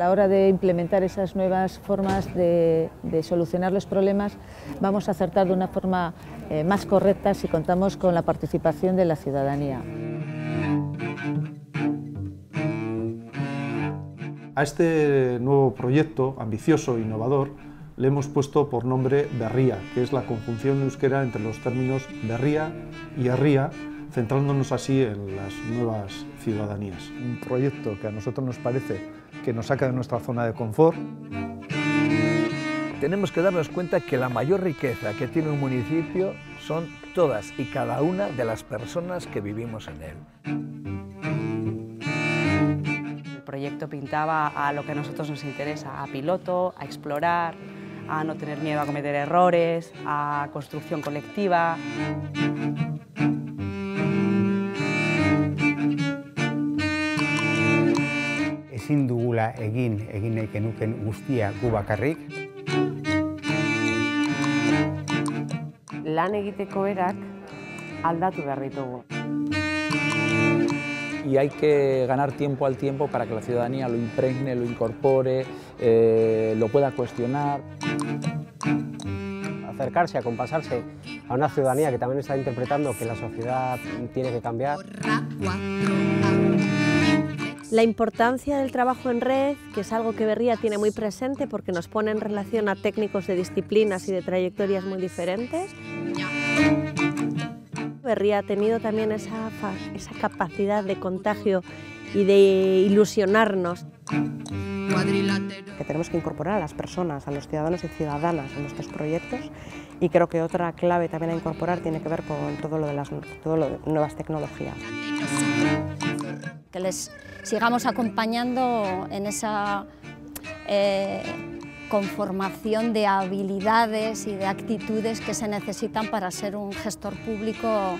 la hora de implementar esas nuevas formas de solucionar los problemas vamos a acertar de una forma más correcta si contamos con la participación de la ciudadanía. A este nuevo proyecto ambicioso e innovador le hemos puesto por nombre Berría, que es la conjunción euskera entre los términos berría y herría, centrándonos así en las nuevas ciudadanías. Un proyecto que a nosotros nos parece que nos saca de nuestra zona de confort. Tenemos que darnos cuenta que la mayor riqueza que tiene un municipio son todas y cada una de las personas que vivimos en él. El proyecto pintaba a lo que a nosotros nos interesa, a piloto, a explorar, a no tener miedo a cometer errores, a construcción colectiva. Ezin dugula egin nahi genuken guztia gu bakarrik. Lan egiteko erak aldatu behar ditugu. Y hay que ganar tiempo al tiempo para que la ciudadanía lo impregne, lo incorpore, lo pueda cuestionar. Acercarse, acompasarse a una ciudadanía que también está interpretando que la sociedad tiene que cambiar. La importancia del trabajo en red, que es algo que Berría tiene muy presente porque nos pone en relación a técnicos de disciplinas y de trayectorias muy diferentes. Berría ha tenido también esa capacidad de contagio y de ilusionarnos. Que tenemos que incorporar a las personas, a los ciudadanos y ciudadanas en nuestros proyectos, y creo que otra clave también a incorporar tiene que ver con todo lo de las nuevas tecnologías. Que les sigamos acompañando en esa conformación de habilidades y de actitudes que se necesitan para ser un gestor público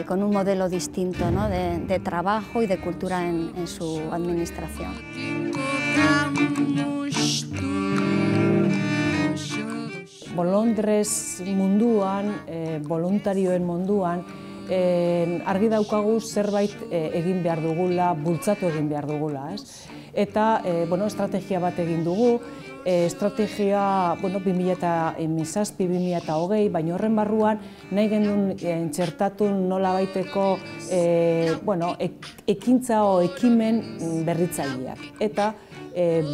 con un modelo distinto, ¿no? de trabajo y de cultura en su administración. Bolondres munduan, voluntarioen munduan, argi daukagu zerbait egin behar dugula, bultzatu egin behar dugula, ez? Eta estrategia bat egin dugu, estrategia 2017-2020, baina horren barruan nahi genuen txertatu nolabaiteko ekintza o ekimen berritzaileak. Eta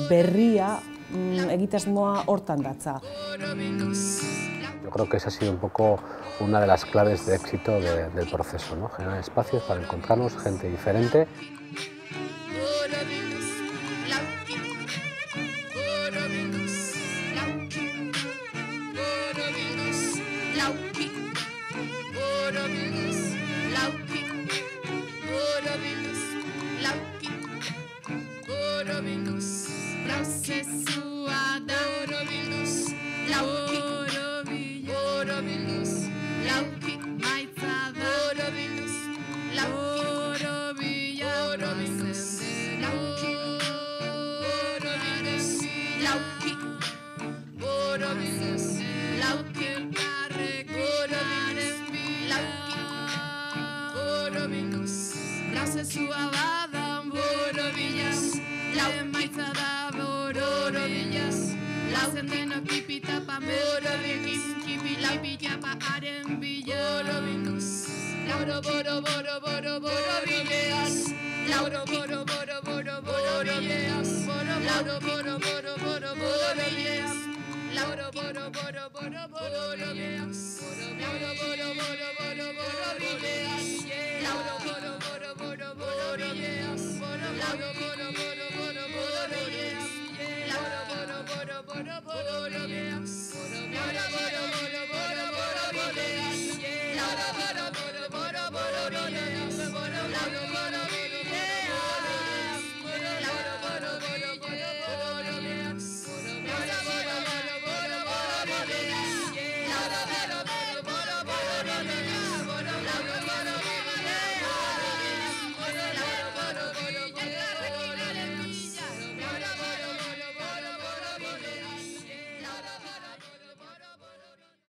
berria egitasmoa hortan datza. Yo creo que esa ha sido un poco una de las claves de éxito del proceso, ¿no? Generar espacios para encontrarnos gente diferente. Lauro,